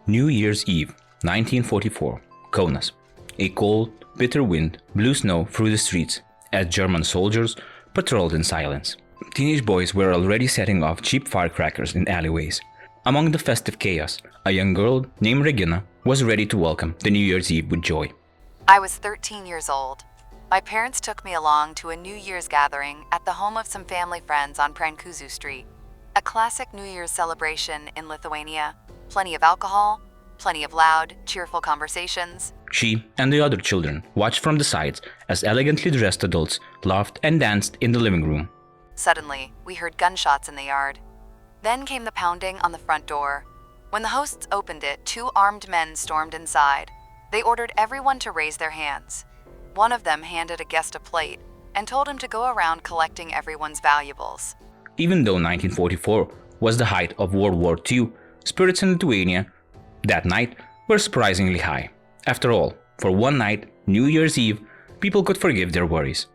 New Year's Eve, 1944, Kaunas. A cold, bitter wind blew snow through the streets as German soldiers patrolled in silence. Teenage boys were already setting off cheap firecrackers in alleyways. Among the festive chaos, a young girl named Regina was ready to welcome the New Year's Eve with joy. I was 13 years old. My parents took me along to a New Year's gathering at the home of some family friends on Prancūzų Street. A classic New Year's celebration in Lithuania. Plenty of alcohol, plenty of loud, cheerful conversations. She and the other children watched from the sides as elegantly dressed adults laughed and danced in the living room. Suddenly, we heard gunshots in the yard. Then came the pounding on the front door. When the hosts opened it, two armed men stormed inside. They ordered everyone to raise their hands. One of them handed a guest a plate and told him to go around collecting everyone's valuables. Even though 1944 was the height of World War II, spirits in Lithuania that night were surprisingly high. After all, for one night, New Year's Eve, people could forgive their worries.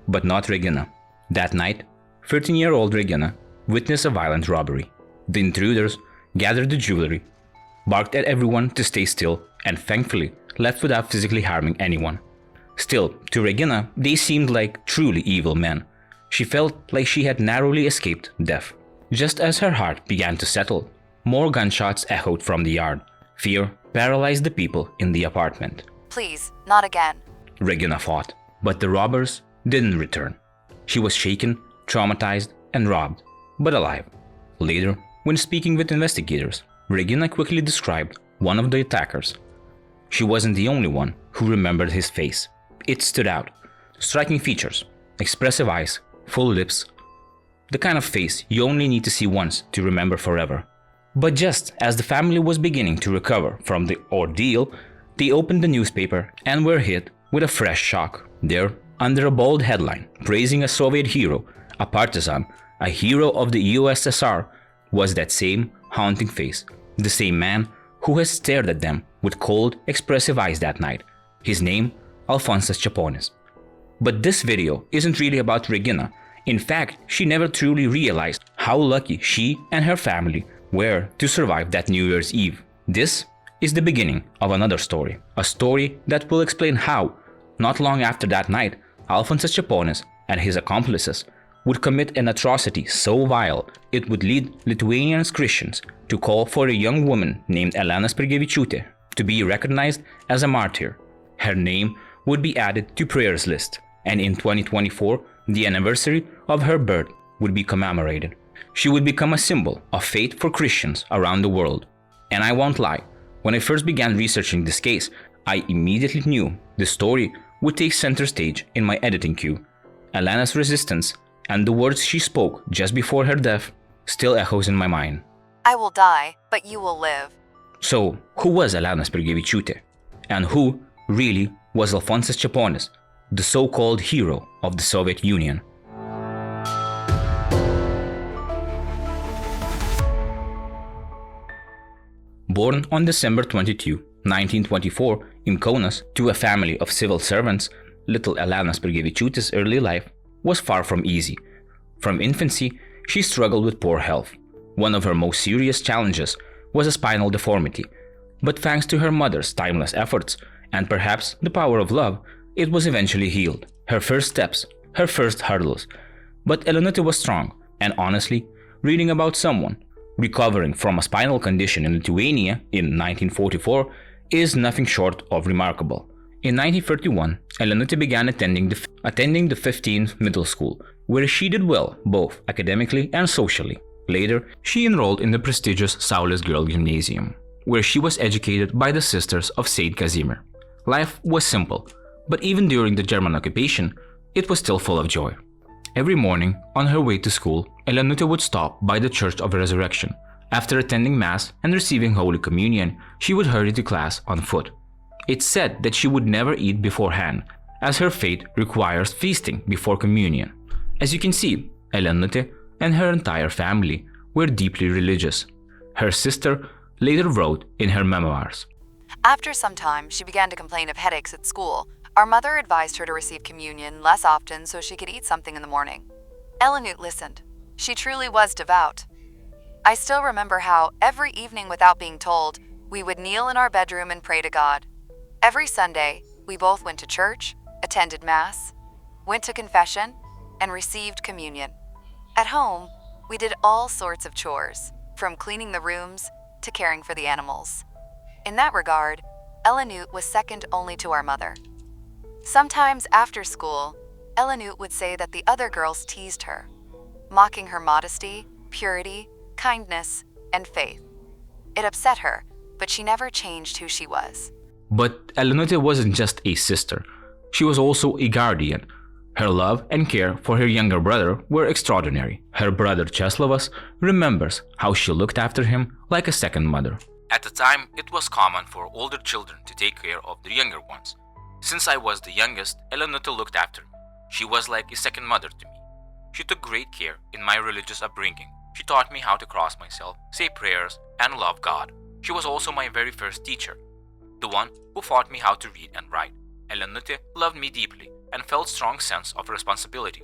But not Regina. That night, 13-year-old Regina witnessed a violent robbery. The intruders gathered the jewelry, barked at everyone to stay still, and thankfully left without physically harming anyone. Still, to Regina, they seemed like truly evil men. She felt like she had narrowly escaped death. Just as her heart began to settle, more gunshots echoed from the yard. Fear paralyzed the people in the apartment. Please, not again, Regina fought, but the robbers didn't return. She was shaken, traumatized, and robbed, but alive. Later, when speaking with investigators, Regina quickly described one of the attackers. She wasn't the only one who remembered his face. It stood out. Striking features, expressive eyes, full lips. The kind of face you only need to see once to remember forever. But just as the family was beginning to recover from the ordeal, they opened the newspaper and were hit with a fresh shock. There, under a bold headline praising a Soviet hero, a partisan, a hero of the USSR, was that same haunting face, the same man who has stared at them with cold, expressive eyes that night. His name, Alfonsas Čeponis. But this video isn't really about Regina. In fact, she never truly realized how lucky she and her family were to survive that New Year's Eve. This is the beginning of another story, a story that will explain how, not long after that night, Alfonsas Čeponis and his accomplices would commit an atrocity so vile it would lead Lithuanian Christians to call for a young woman named Elena Spirgevičiūtė to be recognized as a martyr. Her name would be added to prayers list, and in 2024, the anniversary of her birth would be commemorated. She would become a symbol of faith for Christians around the world. And I won't lie, when I first began researching this case, I immediately knew the story would take center stage in my editing queue. Elena's resistance and the words she spoke just before her death still echoes in my mind. I will die, but you will live. So, who was Elena Spirgevičiūtė? And who really was Alfonsas Čeponis, the so-called hero of the Soviet Union? Born on December 22, 1924, in Kaunas to a family of civil servants, little Elena Spirgevičiūtė's early life was far from easy. From infancy, she struggled with poor health. One of her most serious challenges was a spinal deformity, but thanks to her mother's timeless efforts and perhaps the power of love, it was eventually healed. Her first steps, her first hurdles. But Elena was strong, and honestly, reading about someone recovering from a spinal condition in Lithuania in 1944 is nothing short of remarkable. In 1931, Elena began attending the 15th middle school, where she did well both academically and socially. Later, she enrolled in the prestigious Saulės Girl Gymnasium, where she was educated by the Sisters of Saint Casimir. Life was simple, but even during the German occupation, it was still full of joy. Every morning, on her way to school, Elena would stop by the Church of Resurrection. After attending Mass and receiving Holy Communion, she would hurry to class on foot. It's said that she would never eat beforehand, as her faith requires feasting before communion. As you can see, Elena and her entire family were deeply religious. Her sister later wrote in her memoirs, After some time, she began to complain of headaches at school. Our mother advised her to receive communion less often so she could eat something in the morning. Elena listened. She truly was devout. I still remember how, every evening without being told, We would kneel in our bedroom and pray to God. Every Sunday, we both went to church, attended Mass, went to confession, and received communion. At home, we did all sorts of chores, from cleaning the rooms to caring for the animals. In that regard, Elena was second only to our mother. Sometimes after school, Elena would say that the other girls teased her, mocking her modesty, purity, kindness, and faith. It upset her, but she never changed who she was. But Elena wasn't just a sister. She was also a guardian. Her love and care for her younger brother were extraordinary. Her brother Česlovas remembers how she looked after him like a second mother. At the time, it was common for older children to take care of the younger ones. Since I was the youngest, Elena looked after me. She was like a second mother to me. She took great care in my religious upbringing. She taught me how to cross myself, say prayers, and love God. She was also my very first teacher, the one who taught me how to read and write. Elena loved me deeply and felt strong sense of responsibility.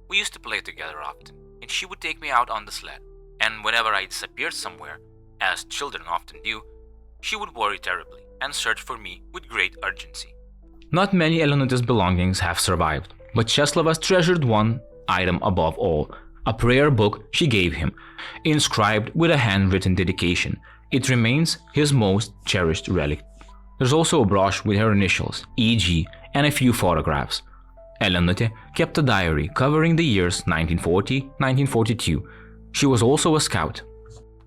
We used to play together often, and she would take me out on the sled. And whenever I disappeared somewhere, as children often do, she would worry terribly and search for me with great urgency. Not many Elena's belongings have survived, but Česlovas treasured one item above all, a prayer book she gave him, inscribed with a handwritten dedication. It remains his most cherished relic. There's also a brooch with her initials, E.G., and a few photographs. Elena kept a diary covering the years 1940-1942. She was also a scout.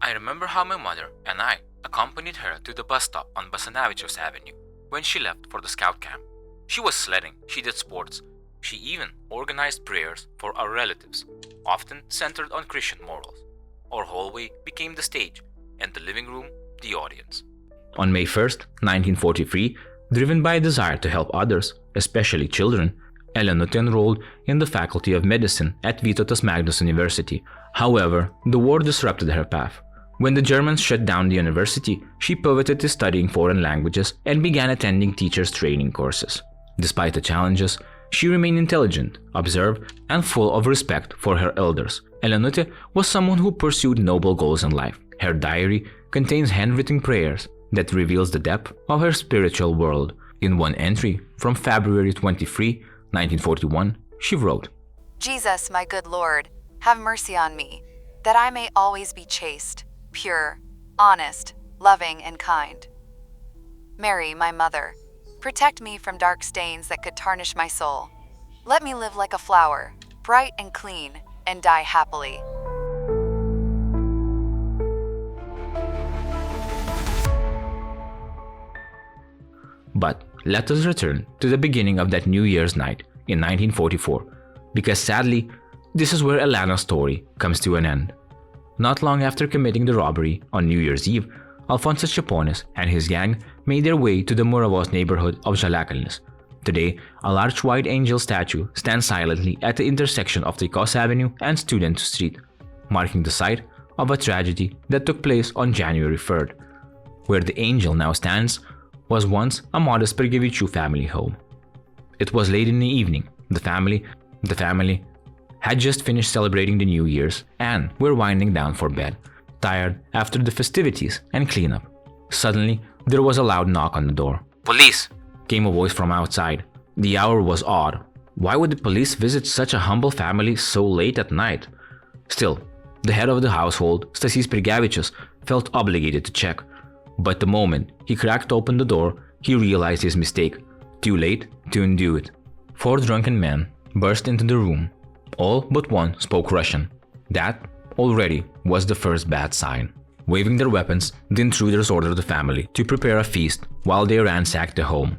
I remember how my mother and I accompanied her to the bus stop on Basanavičiaus Avenue when she left for the scout camp. She was sledding, she did sports. She even organized prayers for our relatives, often centered on Christian morals. Our hallway became the stage, and the living room the audience. On May 1st, 1943, driven by a desire to help others, especially children, Elena enrolled in the Faculty of Medicine at Vytautas Magnus University. However, the war disrupted her path. When the Germans shut down the university, she pivoted to studying foreign languages and began attending teachers' training courses. Despite the challenges, she remained intelligent, observant, and full of respect for her elders. Elena was someone who pursued noble goals in life. Her diary contains handwritten prayers that reveals the depth of her spiritual world. In one entry from February 23, 1941, she wrote, Jesus, my good Lord, have mercy on me, that I may always be chaste, pure, honest, loving, and kind. Mary, my mother, protect me from dark stains that could tarnish my soul. Let me live like a flower, bright and clean, and die happily. But let us return to the beginning of that New Year's night in 1944, because sadly, this is where Elena's story comes to an end. Not long after committing the robbery on New Year's Eve, Alfonsas Čeponis and his gang made their way to the Muravos neighborhood of Žaliakalnis. Today, a large white angel statue stands silently at the intersection of Taikos Avenue and Student Street, marking the site of a tragedy that took place on January 3rd. Where the angel now stands was once a modest Spirgevičiūtė family home. It was late in the evening. The family had just finished celebrating the New Year's and were winding down for bed, tired after the festivities and cleanup. Suddenly, there was a loud knock on the door. "Police!" came a voice from outside. The hour was odd. Why would the police visit such a humble family so late at night? Still, the head of the household, Stasys Spirgevičius, felt obligated to check. But the moment he cracked open the door, he realized his mistake. Too late to undo it. 4 drunken men burst into the room. All but one spoke Russian. That already was the first bad sign. Waving their weapons, the intruders ordered the family to prepare a feast while they ransacked the home.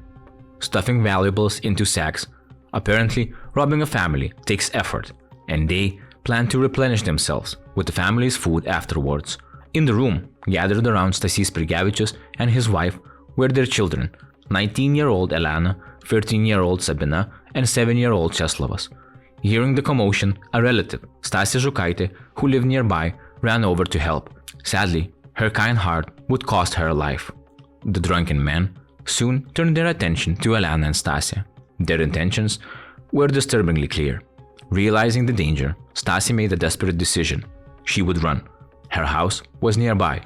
Stuffing valuables into sacks, apparently robbing a family, takes effort, and they plan to replenish themselves with the family's food afterwards. In the room, gathered around Stasys Spirgevičius and his wife, were their children, 19-year-old Elena, 13-year-old Sabina, and 7-year-old Česlovas. Hearing the commotion, a relative, Stasė Žukaitė, who lived nearby, ran over to help. Sadly, her kind heart would cost her life. The drunken men soon turned their attention to Elena and Stasė. Their intentions were disturbingly clear. Realizing the danger, Stasė made a desperate decision. She would run. Her house was nearby.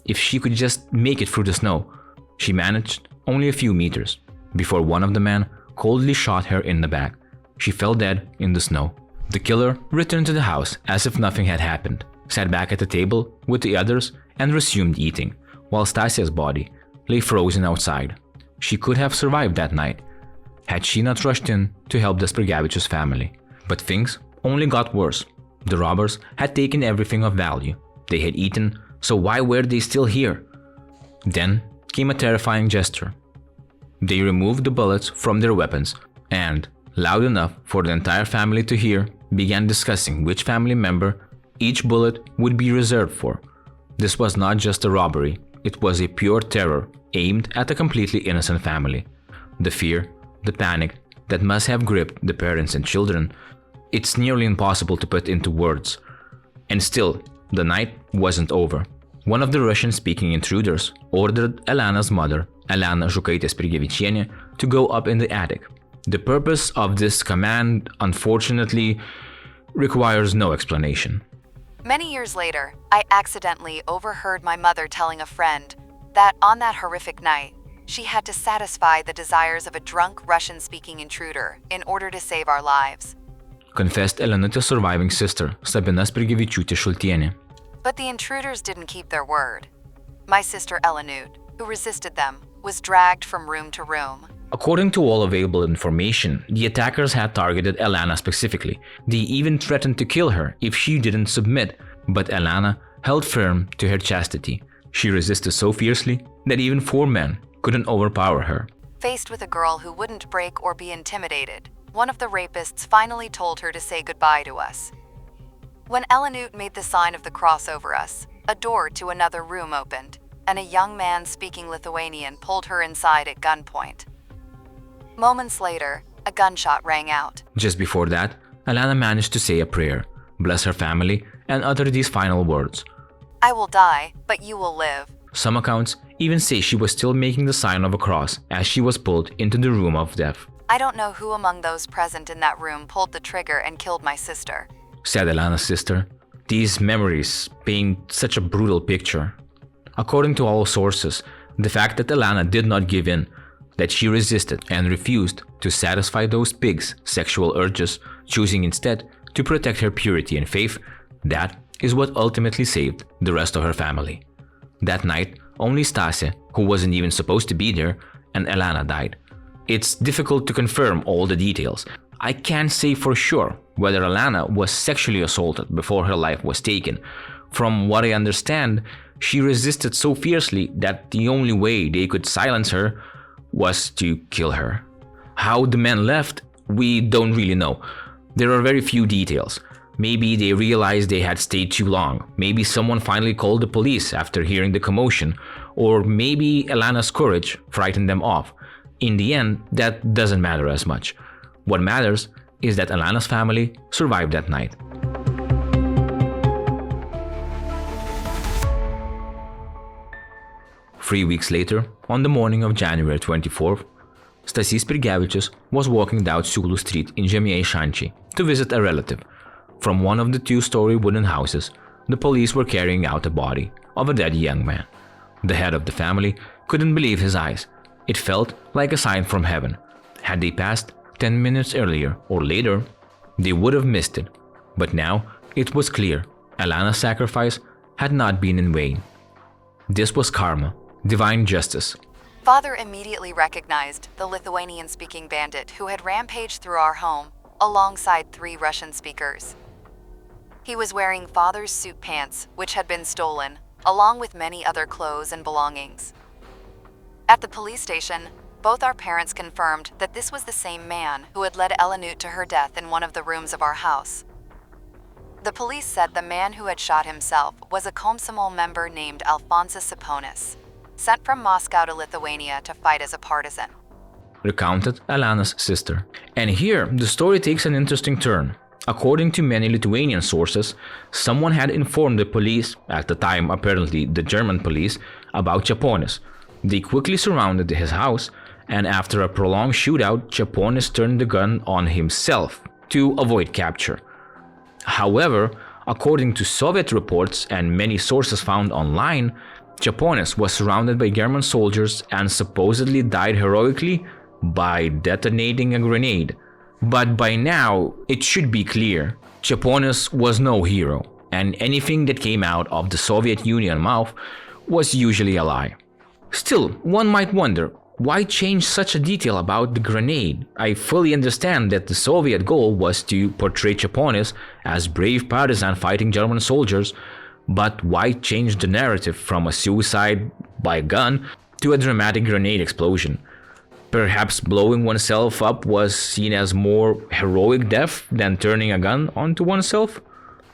if she could just make it through the snow. She managed only a few meters before one of the men coldly shot her in the back. She fell dead in the snow. The killer returned to the house as if nothing had happened, sat back at the table with the others and resumed eating, while Stasia's body lay frozen outside. She could have survived that night had she not rushed in to help the Spirgevičiūtės family. But things only got worse. The robbers had taken everything of value. They had eaten, so why were they still here? Then came a terrifying gesture. They removed the bullets from their weapons and, loud enough for the entire family to hear, began discussing which family member each bullet would be reserved for. This was not just a robbery, it was a pure terror aimed at a completely innocent family. The fear, the panic that must have gripped the parents and children, it's nearly impossible to put into words. And still, the night wasn't over. One of the Russian-speaking intruders ordered Elena's mother, Elena Spirgevičiūtė, to go up in the attic. The purpose of this command, unfortunately, requires no explanation. Many years later, I accidentally overheard my mother telling a friend that on that horrific night, she had to satisfy the desires of a drunk Russian-speaking intruder in order to save our lives. Confessed Elenutės surviving sister, Sabina Spirgevičiūtė Šultienė. But the intruders didn't keep their word. My sister Elena, who resisted them, was dragged from room to room. According to all available information, the attackers had targeted Elena specifically. They even threatened to kill her if she didn't submit, but Elena held firm to her chastity. She resisted so fiercely that even 4 men couldn't overpower her. Faced with a girl who wouldn't break or be intimidated, one of the rapists finally told her to say goodbye to us. When Elena made the sign of the cross over us, a door to another room opened, and a young man speaking Lithuanian pulled her inside at gunpoint. Moments later, a gunshot rang out. Just before that, Elena managed to say a prayer, bless her family, and utter these final words. I will die, but you will live. Some accounts even say she was still making the sign of a cross as she was pulled into the room of death. I don't know who among those present in that room pulled the trigger and killed my sister, said Elena's sister. These memories paint such a brutal picture. According to all sources, the fact that Elena did not give in, that she resisted and refused to satisfy those pigs' sexual urges, choosing instead to protect her purity and faith, that is what ultimately saved the rest of her family. That night, only Stasia, who wasn't even supposed to be there, and Elena died. It's difficult to confirm all the details. I can't say for sure whether Elena was sexually assaulted before her life was taken. From what I understand, she resisted so fiercely that the only way they could silence her was to kill her. How the men left, we don't really know. There are very few details. Maybe they realized they had stayed too long. Maybe someone finally called the police after hearing the commotion. Or maybe Elena's courage frightened them off. In the end, that doesn't matter as much. What matters is that Elena's family survived that night. Three weeks later, on the morning of January 24th, Stasys Spirgevičiūtė was walking down Siūlų Street in Žemieji Šančiai to visit a relative. From one of the 2-story wooden houses, the police were carrying out the body of a dead young man. The head of the family couldn't believe his eyes. It felt like a sign from heaven. Had they passed 10 minutes earlier or later, they would have missed it. But now it was clear Elena's sacrifice had not been in vain. This was karma, divine justice. Father immediately recognized the Lithuanian-speaking bandit who had rampaged through our home alongside 3 Russian speakers. He was wearing Father's suit pants, which had been stolen, along with many other clothes and belongings. At the police station, both our parents confirmed that this was the same man who had led Elena to her death in one of the rooms of our house. The police said the man who had shot himself was a Komsomol member named Alfonsas Saponis, sent from Moscow to Lithuania to fight as a partisan, recounted Elena's sister. And here, the story takes an interesting turn. According to many Lithuanian sources, someone had informed the police, at the time apparently the German police, about Čeponis. They quickly surrounded his house, and after a prolonged shootout, Čeponis turned the gun on himself to avoid capture. However, according to Soviet reports and many sources found online, Chaponis was surrounded by German soldiers and supposedly died heroically by detonating a grenade. But by now, it should be clear, Chaponis was no hero, and anything that came out of the Soviet Union mouth was usually a lie. Still, one might wonder, why change such a detail about the grenade? I fully understand that the Soviet goal was to portray Chaponis as brave partisan fighting German soldiers, but why change the narrative from a suicide by gun to a dramatic grenade explosion? Perhaps blowing oneself up was seen as more heroic death than turning a gun onto oneself?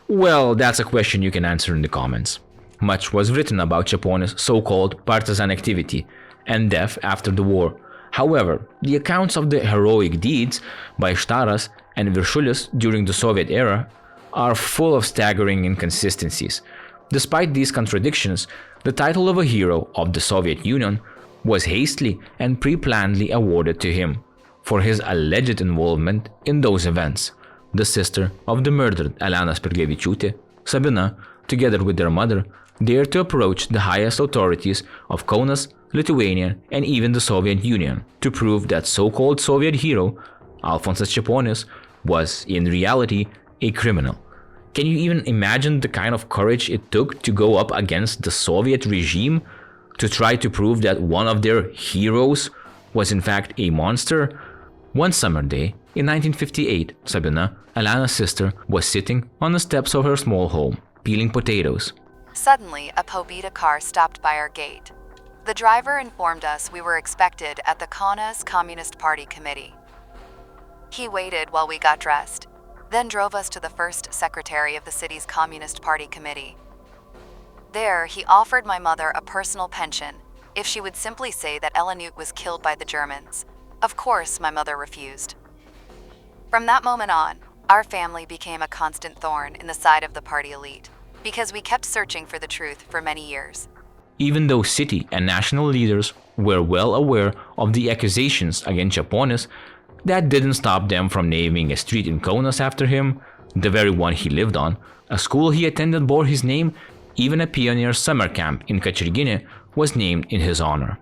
Well, that's a question you can answer in the comments. Much was written about Chaponis' so-called partisan activity and death after the war. However, the accounts of the heroic deeds by Štaras and Viršulis during the Soviet era are full of staggering inconsistencies. Despite these contradictions, the title of a hero of the Soviet Union was hastily and pre-plannedly awarded to him for his alleged involvement in those events. The sister of the murdered Elena Spirgevičiūtė, Sabina, together with their mother, dared to approach the highest authorities of Kaunas, Lithuania, and even the Soviet Union to prove that so-called Soviet hero, Alfonsas Chaponis, was in reality a criminal. Can you even imagine the kind of courage it took to go up against the Soviet regime to try to prove that one of their heroes was in fact a monster? One summer day in 1958, Sabina, Elena's sister, was sitting on the steps of her small home, peeling potatoes. Suddenly, a Pobeda car stopped by our gate. The driver informed us we were expected at the Kaunas Communist Party Committee. He waited while we got dressed, then drove us to the first secretary of the city's Communist Party Committee. There, he offered my mother a personal pension if she would simply say that Elenut was killed by the Germans. Of course, my mother refused. From that moment on, our family became a constant thorn in the side of the party elite, because we kept searching for the truth for many years. Even though city and national leaders were well aware of the accusations against Chaponis, that didn't stop them from naming a street in Kaunas after him, the very one he lived on, a school he attended bore his name, even a pioneer summer camp in Kačerginė was named in his honor.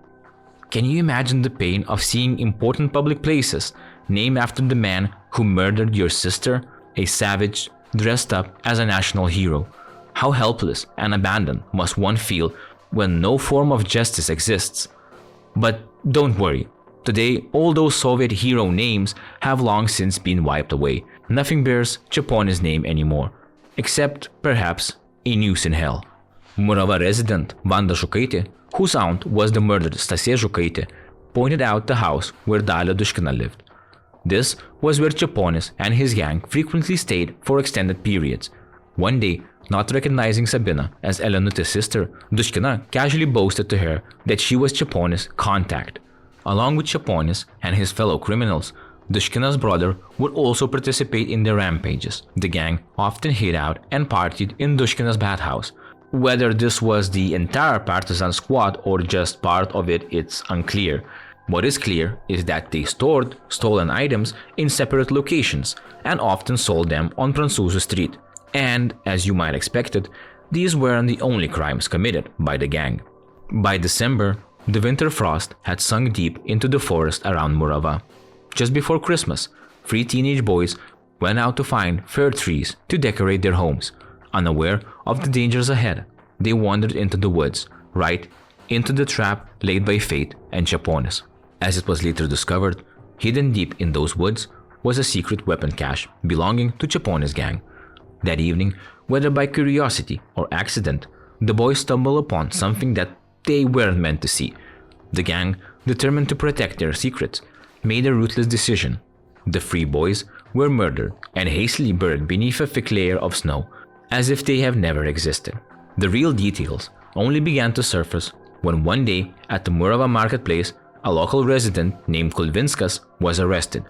Can you imagine the pain of seeing important public places named after the man who murdered your sister, a savage dressed up as a national hero? How helpless and abandoned must one feel when no form of justice exists? But don't worry, today all those Soviet hero names have long since been wiped away. Nothing bears Chaponis' name anymore, except perhaps a noose in hell. Murava resident Vanda Žukaitė, whose aunt was the murdered Stasė Žukaitė, pointed out the house where Dalia Duškina lived. This was where Chaponis and his gang frequently stayed for extended periods. One day, not recognizing Sabina as Elenutė's sister, Duškina casually boasted to her that she was Chaponis' contact. Along with Chaponis and his fellow criminals, Duškina's brother would also participate in their rampages. The gang often hid out and partied in Duškina's bathhouse. Whether this was the entire partisan squad or just part of it, it's unclear. What is clear is that they stored stolen items in separate locations and often sold them on Prancūzų Street. And, as you might expect it, these weren't the only crimes committed by the gang. By December, the winter frost had sunk deep into the forest around Murava. Just before Christmas, 3 teenage boys went out to find fir trees to decorate their homes. Unaware of the dangers ahead, they wandered into the woods, right into the trap laid by fate and Chaponis. As it was later discovered, hidden deep in those woods was a secret weapon cache belonging to Chaponis' gang. That evening, whether by curiosity or accident, the boys stumbled upon something that they weren't meant to see. The gang, determined to protect their secrets, made a ruthless decision. The 3 boys were murdered and hastily buried beneath a thick layer of snow, as if they have never existed. The real details only began to surface when one day at the Murava marketplace, a local resident named Kulvinskas was arrested.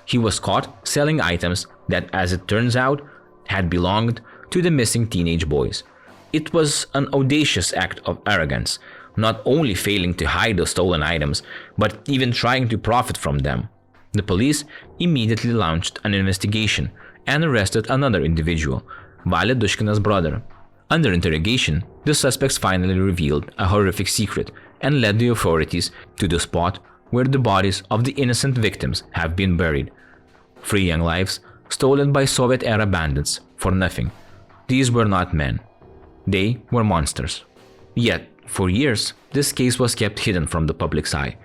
He was caught selling items that, as it turns out, had belonged to the missing teenage boys. It was an audacious act of arrogance, not only failing to hide the stolen items, but even trying to profit from them. The police immediately launched an investigation and arrested another individual, Valia Duškina's brother. Under interrogation, the suspects finally revealed a horrific secret and led the authorities to the spot where the bodies of the innocent victims have been buried. 3 young lives stolen by Soviet-era bandits for nothing. These were not men. They were monsters. Yet, for years, this case was kept hidden from the public's eye.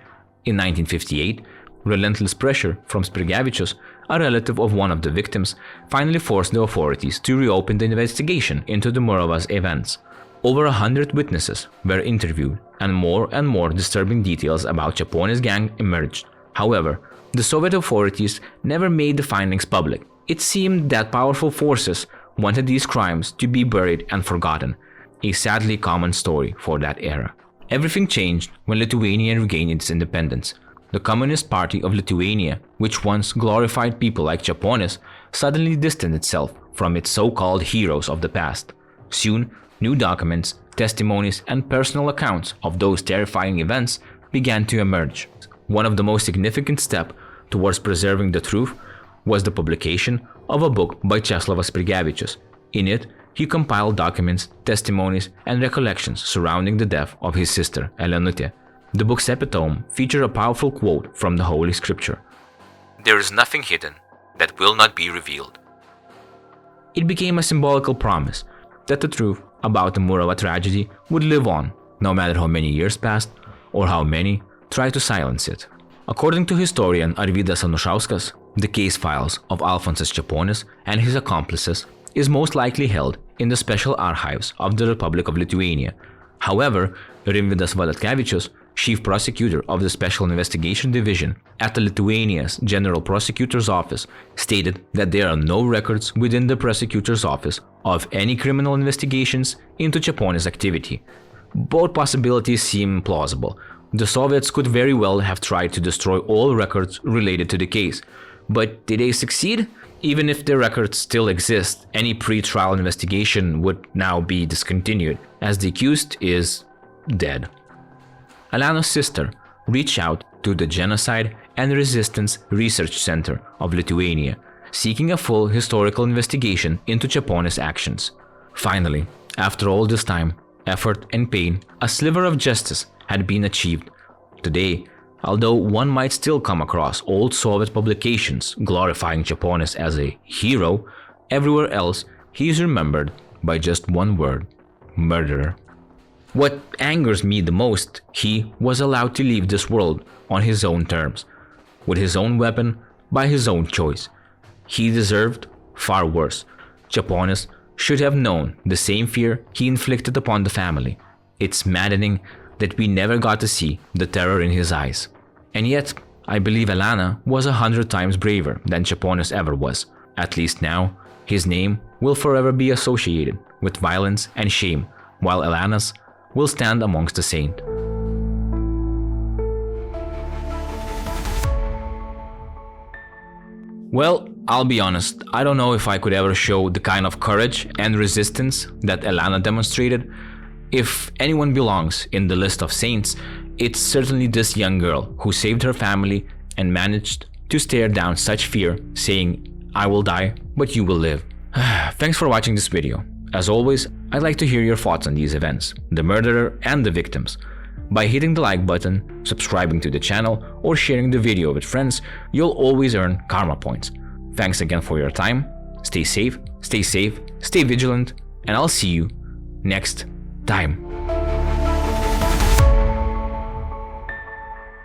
In 1958, relentless pressure from Spirgevičiūtė, a relative of one of the victims, finally forced the authorities to reopen the investigation into the Muravas events. Over 100 witnesses were interviewed, and more disturbing details about Čeponės gang emerged. However, the Soviet authorities never made the findings public. It seemed that powerful forces wanted these crimes to be buried and forgotten, a sadly common story for that era. Everything changed when Lithuania regained its independence. The Communist Party of Lithuania, which once glorified people like Čeponės, suddenly distanced itself from its so-called heroes of the past. Soon, new documents, testimonies, and personal accounts of those terrifying events began to emerge. One of the most significant steps towards preserving the truth was the publication of a book by Česlovas Spirgevičiūtė. In it, he compiled documents, testimonies, and recollections surrounding the death of his sister, Elenutė. The book's epitome featured a powerful quote from the Holy Scripture. "There is nothing hidden that will not be revealed." It became a symbolical promise that the truth about the Murava tragedy would live on, no matter how many years passed or how many tried to silence it. According to historian Arvydas Anušauskas, the case files of Alfonsas Čeponės and his accomplices is most likely held in the special archives of the Republic of Lithuania. However, Rimvydas Valatkevičius, chief prosecutor of the Special Investigation Division at the Lithuania's General Prosecutor's Office, stated that there are no records within the prosecutor's office of any criminal investigations into Čeponės activity. Both possibilities seem plausible. The Soviets could very well have tried to destroy all records related to the case, but did they succeed? Even if the records still exist, any pre-trial investigation would now be discontinued, as the accused is dead. Elena's sister reached out to the Genocide and Resistance Research Center of Lithuania, seeking a full historical investigation into Čeponės actions. Finally, after all this time, effort and pain, a sliver of justice had been achieved. Today, although one might still come across old Soviet publications glorifying Čeponės as a hero, everywhere else he is remembered by just one word: murderer. What angers me the most, he was allowed to leave this world on his own terms, with his own weapon, by his own choice. He deserved far worse. Čeponės should have known the same fear he inflicted upon the family. It's maddening that we never got to see the terror in his eyes. And yet, I believe Elena was 100 times braver than Čeponės ever was. At least now, his name will forever be associated with violence and shame, while Elena's will stand amongst the saints. Well, I'll be honest, I don't know if I could ever show the kind of courage and resistance that Elena demonstrated. If anyone belongs in the list of saints, it's certainly this young girl who saved her family and managed to stare down such fear, saying, "I will die, but you will live." Thanks for watching this video. As always, I'd like to hear your thoughts on these events, the murderer and the victims. By hitting the like button, subscribing to the channel, or sharing the video with friends, you'll always earn karma points. Thanks again for your time. Stay safe, stay vigilant, and I'll see you next time.